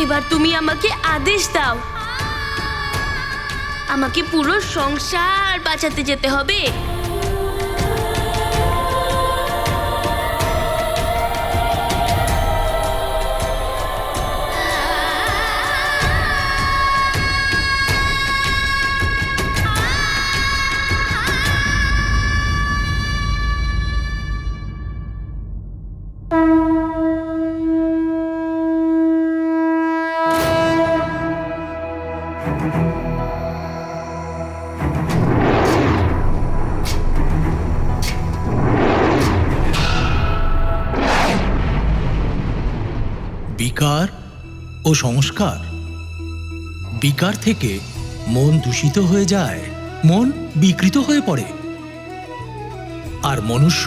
এবার তুমি আমাকে আদেশ দাও, আমাকে পুরো সংসার বাঁচাতে যেতে হবে। বিকার ও সংস্কার। বিকার থেকে মন দূষিত হয়ে যায়, মন বিকৃত হয়ে পড়ে, আর মনুষ্য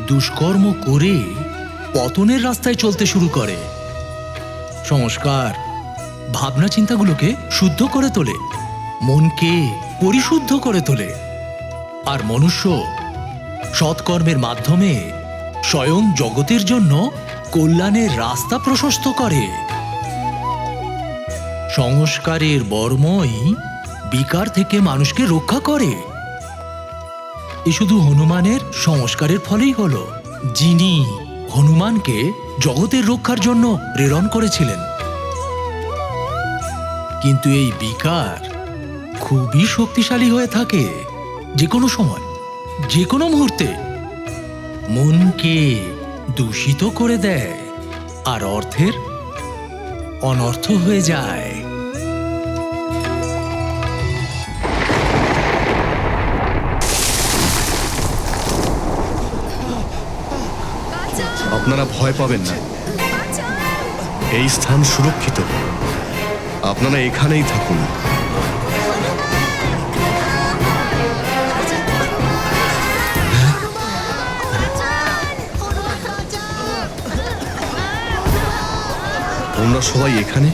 দুষ্কর্ম করে পতনের রাস্তায় চলতে শুরু করে। সংস্কার ভাবনা চিন্তাগুলোকে শুদ্ধ করে তোলে, মনকে পরিশুদ্ধ করে তোলে, আর মনুষ্য সৎকর্মের মাধ্যমে স্বয়ং জগতের জন্য কল্যাণের রাস্তা প্রশস্ত করে। সংস্কারের বর্মই বিকার থেকে মানুষকে রক্ষা করে। এ শুধু হনুমানের সংস্কারের ফলেই হলো, যিনি হনুমানকে জগতের রক্ষার জন্য প্রেরণ করেছিলেন। কিন্তু এই বিকার খুবই শক্তিশালী হয়ে থাকে, যে কোনো সময়, যে কোনো মুহূর্তে মনকে দূষিত করে দেয়, আর অর্থের অনর্থ হয়ে যায়। আপনারা ভয় পাবেন না, এই স্থান সুরক্ষিত, আপনারা এখানেই থাকুন। তোমরা সবাই এখানে?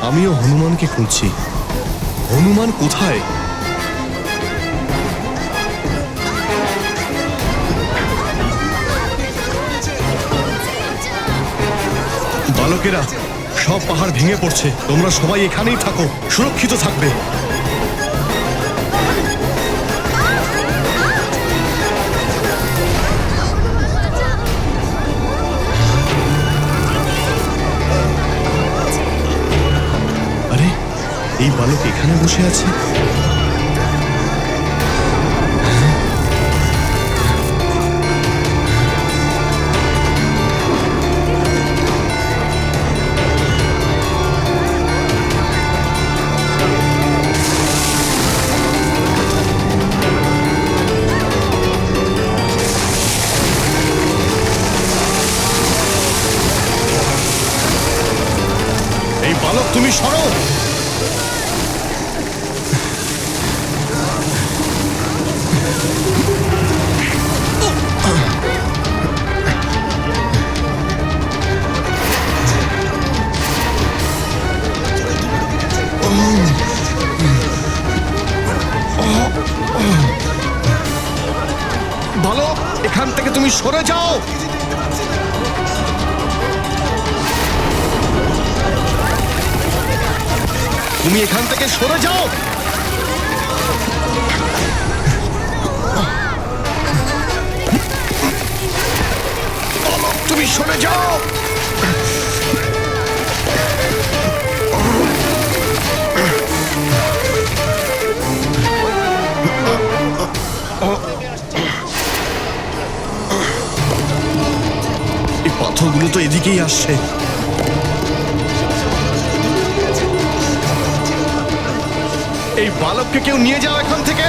আমিও হনুমানকে খুঁজছি। হনুমান কোথায়? বালকেরা, সব পাহাড় ভেঙে পড়ছে, তোমরা সবাই এখানেই থাকো, সুরক্ষিত থাকবে। আরে, এই বালক এখানে বসে আছে। বালক, তুমি সরো। বালক, এখান থেকে তুমি সরে যাও। তুমি এখান থেকে সরে যাও। তুমি সরে যাও। এই পাথরগুলো তো এদিকেই আসছে। এই বালককে কেউ নিয়ে যাও এখান থেকে।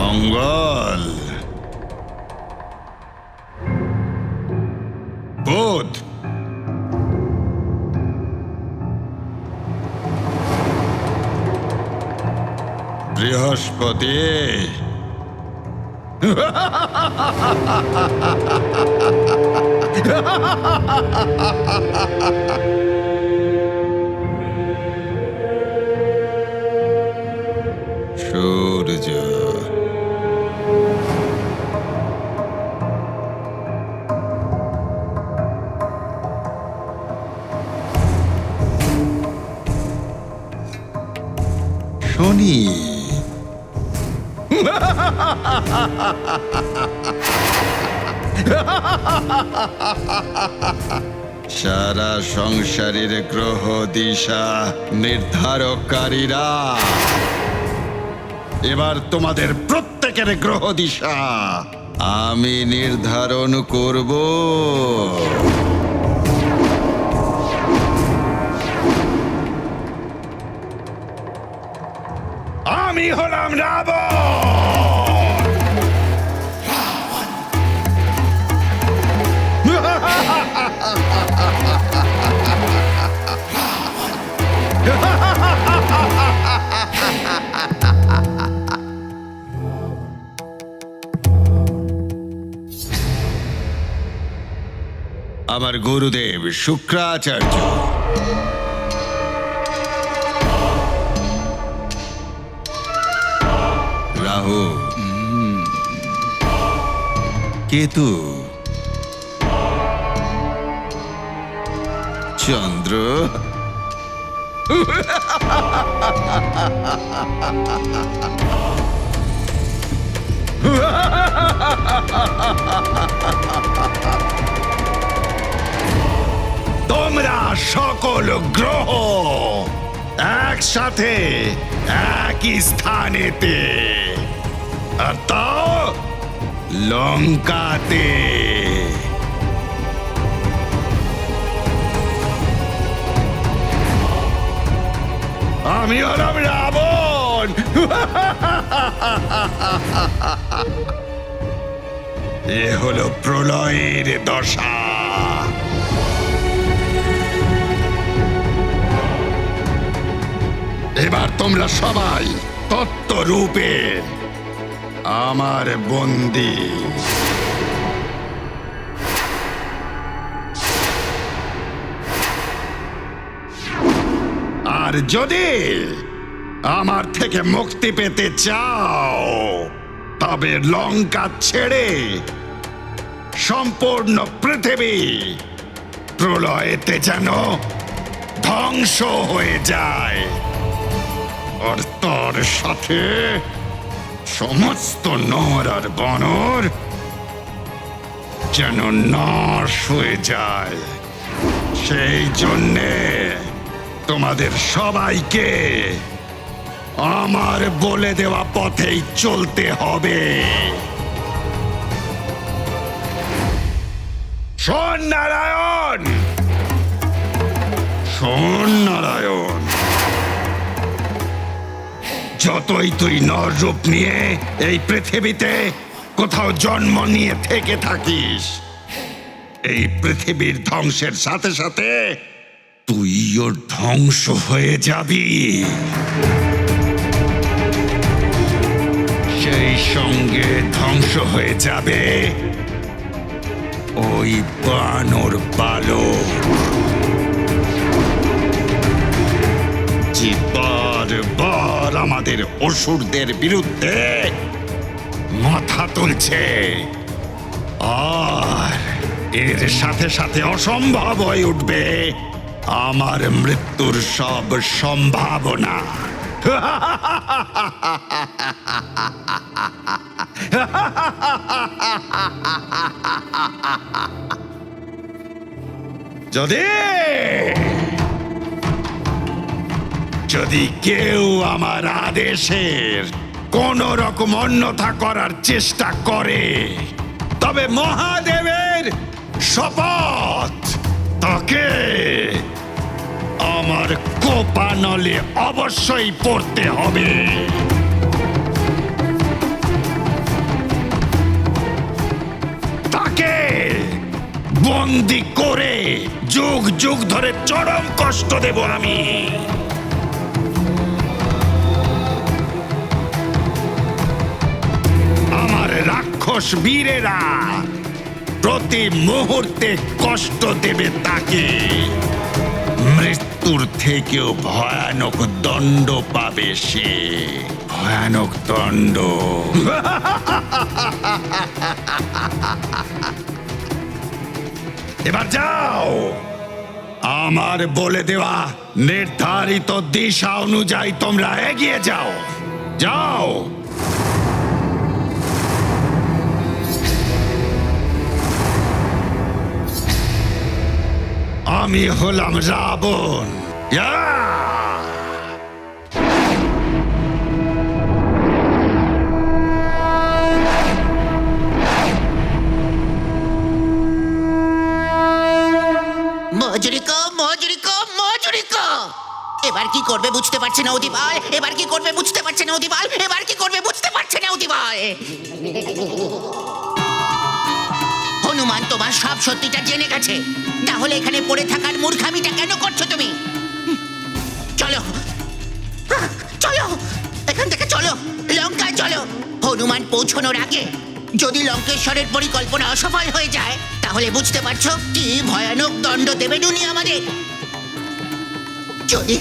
মঙ্গল, বোধ, বৃহস্পতি, সূর্য, শনি, সারা সংসারের গ্রহ দিশা নির্ধারককারীরা, এবার তোমাদের প্রত্যেকের গ্রহ দিশা আমি নির্ধারণ করব। আমি হলাম রাবণ। আমার গুরুদেব শুক্রাচার্য, রাহু, কেতু, চন্দ্র, তোমরা সকল গ্রহ একসাথে একই স্থানেতে, আর তাও লঙ্কাতে। আমি হলাম রাবণ। এ হলো প্রলয়ের দশা। এবার তোমরা সবাই তত্ত্বরূপে আমার বন্দী। আর যদি আমার থেকে মুক্তি পেতে চাও, তবে লঙ্কা ছেড়ে সম্পূর্ণ পৃথিবী প্রলয়েতে যেন ধ্বংস হয়ে যায়, আর তার সাথে সমস্ত নর আর বানর যেন নাশ হয়ে যায়। সেই জন্যে তোমাদের সবাইকে আমার বলে দেওয়া পথেই চলতে হবে। শোন নারায়ণ, শোন নারায়ণ, যতই তুই নর রূপ নিয়ে এই পৃথিবীতে কোথাও জন্ম নিয়ে থেকে থাকিস, এই পৃথিবীর ধ্বংসের সাথে সাথে তুইও ধ্বংস হয়ে যাবি। সেই সঙ্গে ধ্বংস হয়ে যাবে ওই বানর বালক, যে বারবার আমাদের অসুরদের বিরুদ্ধে মাথা তুলছে, আর এর সাথে সাথে অসম্ভব হয়ে উঠবে আমার মৃত্যুর সব সম্ভাবনা। যদি কেউ আমার আদেশের কোন রকম অন্যথা করার চেষ্টা করে, তবে মহাদেবের শপথ, তাকে আমার কোপানলে অবশ্যই পড়তে হবে। তাকে বন্দি করে যুগ যুগ ধরে চরম কষ্ট দেব আমি। রাক্ষস বীরেরা প্রতি মুহূর্তে কষ্ট দেবে তাকে। মৃত্যুর থেকেও ভয়ানক দণ্ড পাবে সে, ভয়ানক দণ্ড। এবার যাও, আমার বলে দেওয়া নির্ধারিত দিশা অনুযায়ী তোমরা এগিয়ে যাও। যাও। আমি হলাম রাবণ। ইয়া! মজুরিকো মজুরিকো মজুরিকো, এবার কি করবে বুঝতে পারছে না উদিবাল, এবার কি করবে বুঝতে পারছে না উদিবাল, এবার কি করবে বুঝতে পারছে না উদিবাল। হনুমান তোমার সব সত্যিটা জেনে গেছে, তাহলে এখানে পড়ে থাকার মূর্খামিটা কেন করছো তুমি? চলো চলো, এখান থেকে চলো, লঙ্কায় চলো। হনুমান পৌঁছানোর আগে যদি লঙ্কেশ্বরের পরিকল্পনা অসফল হয়ে যায়, তাহলে বুঝতে পারছো কি ভয়ানক দণ্ড দেবে উনি আমাদের। যদি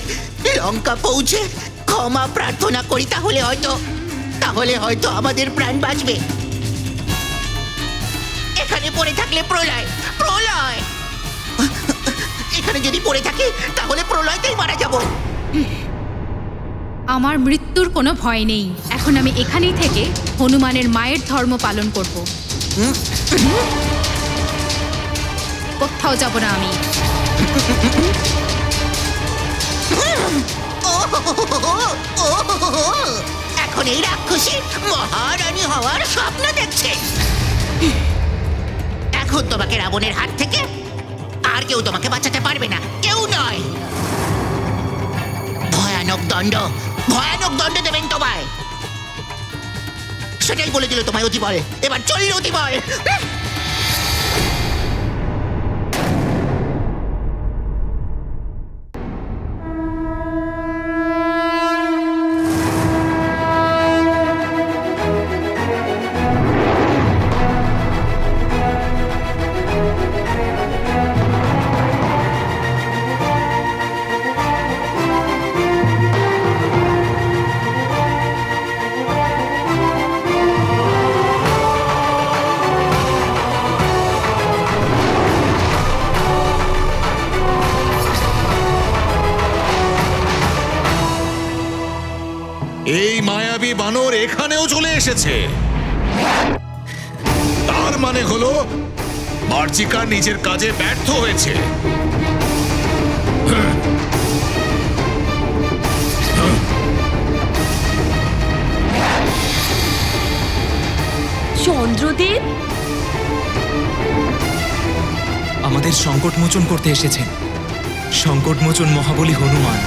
লঙ্কা পৌঁছে ক্ষমা প্রার্থনা করি, তাহলে হয়তো আমাদের প্রাণ বাঁচবে। এখানে পড়ে থাকলে প্রলয়, প্রলয়। এখানে যদি পড়ে থাকি তাহলে প্রলয়তেই মারা যাব। আমার মৃত্যুর কোনো ভয় নেই। এখন আমি এখানেই থেকে হনুমানের মায়ের ধর্ম পালন করব। কোথাও যাব না আমি। এখন এই রাক্ষসী মহারানী হওয়ার স্বপ্ন দেখছে। এখন তোমাকে রাবণের হাত থেকে আর কেউ তোমাকে বাঁচাতে পারবে না, কেউ নয়। ভয়ানক দণ্ড দেবেন তোমায়। সেটাই বলে দিল তোমায় অতিবল। এবার চলল অতিবল। এই মায়াবী বানর এখানেও চলে এসেছে। তার মানে হলো মার্জিকা নিজের কাজে ব্যর্থ হয়েছে। চন্দ্রদেব, আমাদের সংকট মোচন করতে এসেছেন সংকট মোচন মহাবলী হনুমান।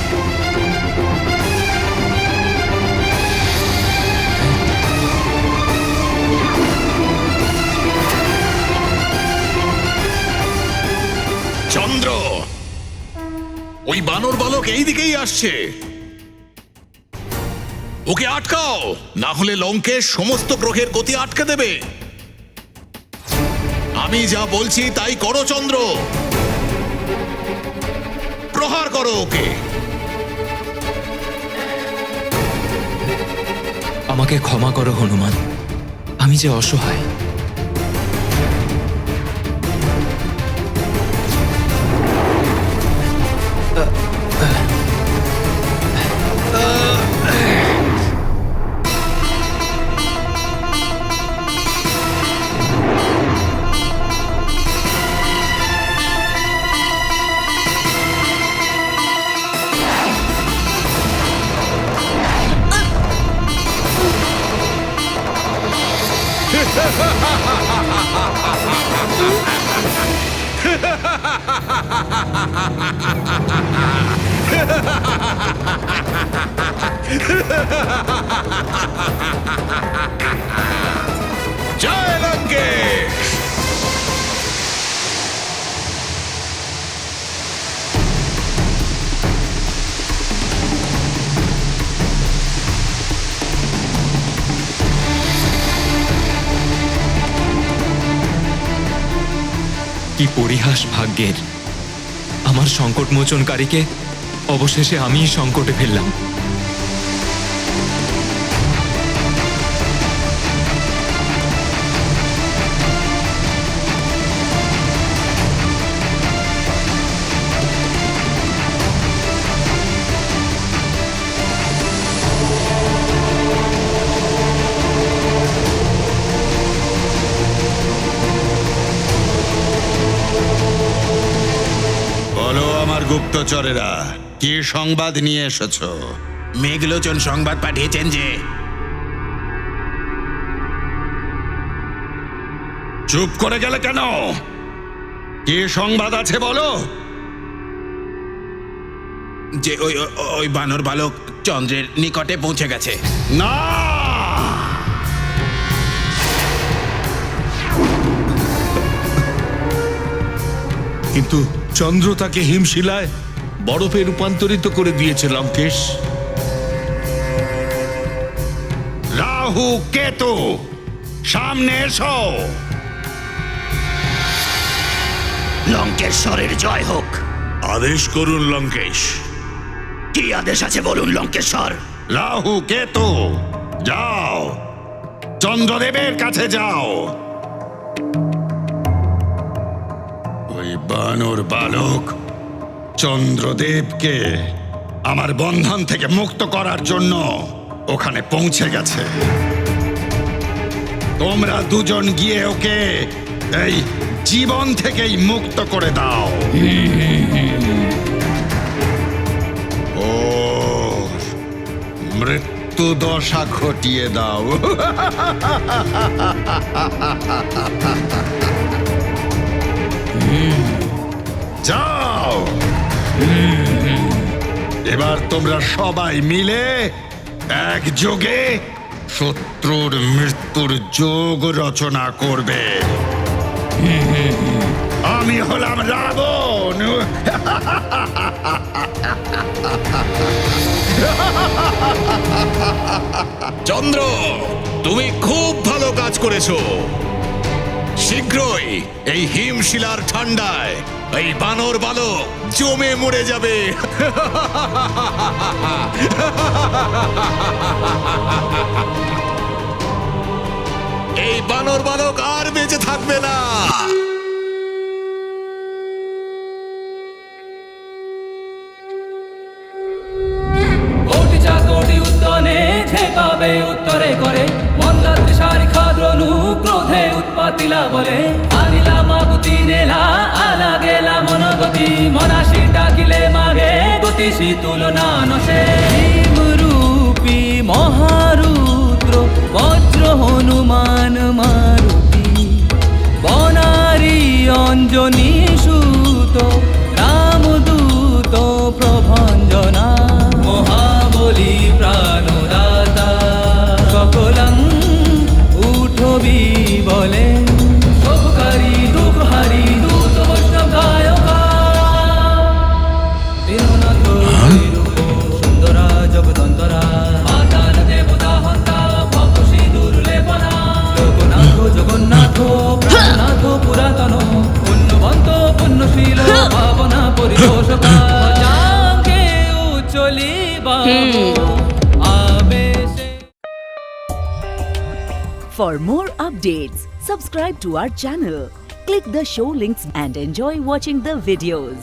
চন্দ্র, ওই বানর বালক এই দিকেই আসছে। ওকে আটকাও, না হলে লঙ্কের সমস্ত গ্রহের গতি আটকে দেবে। আমি যা বলছি তাই করো চন্দ্র, প্রহার করো ওকে। আমাকে ক্ষমা করো হনুমান, আমি যে অসহায়। জয় লঙ্কেশ। কি পরিহাস ভাগ্যের! আমার সংকট মোচনকারীকে অবশেষে আমিই সংকটে ফেললাম। বলো আমার গুপ্তচরেরা, কি সংবাদ নিয়ে এসেছো? মেঘলোচন সংবাদ পাঠিয়েছেন যে চুপ করে গেলে কেন? কি সংবাদ আছে বলো। যে ওই বানর বালক চন্দ্রের নিকটে পৌঁছে গেছে। না, কিন্তু চন্দ্র তাকে হিমশিলায় বরফে রূপান্তরিত করে দিয়েছে লঙ্কেশ। রাহু কেতু, সামনে এসো। লঙ্কেশ্বরের জয় হোক। আদেশ করুন লঙ্কেশ। কি আদেশ আছে বলুন লঙ্কেশ্বর। রাহু কেতু, যাও, চন্দ্রদেবের কাছে যাও। ওই বানর বালক চন্দ্রদেবকে আমার বন্ধন থেকে মুক্ত করার জন্য ওখানে পৌঁছে গেছে। তোমরা দুজন গিয়ে ওকে এই জীবন থেকেই মুক্ত করে দাও। ও মৃত্যু দশা ঘটিয়ে দাও। যাও, এবার তোমরা সবাই মিলে একযোগে শত্রুর মৃত্যুর যোগ রচনা করবে। আমি হলাম রাবণ। চন্দ্র, তুমি খুব ভালো কাজ করেছো। শীঘ্রই এই হিমশিলার ঠান্ডায় এই বানর বালক জমে মরে যাবে। এই বানর বালক আর বেঁচে থাকবে না। কোটি চাকটি উদ্যানে ঝেঁকাবে উত্তরে করে মন্দাত্রী শারিখা দ্রণু ক্রোধে উৎপাতিলা বলে আনিলা মাগুতি নেলা আলা গেলা মনগতি মনাশি ডাকিলে মাগে গতিশী তুলনা নশে রূপী মহারুদ্র বজ্র হনুমান মারুতি বনারী অঞ্জনী সুত রামদূত প্রভঞ্জনা মহাবলী প্রাণদাতা সকলং উঠবি বলে শুভকারী দুঃখহারী দূত বৈষ্ণব গায়কা বীরনাথ সুন্দরা জগদন্তরা মাতার দেবতা হন্তা ভবসী দুর্লেপনা জগন্নাথ জগন্নাথ প্রাণনাথ পুরাতন পুণ্যবন্ত পুণ্যশীল ভাবনা পরিতোষকা জাঙ্গে উচ্চলিবা আবেশে। For more updates, subscribe to our channel, click the show links and enjoy watching the videos.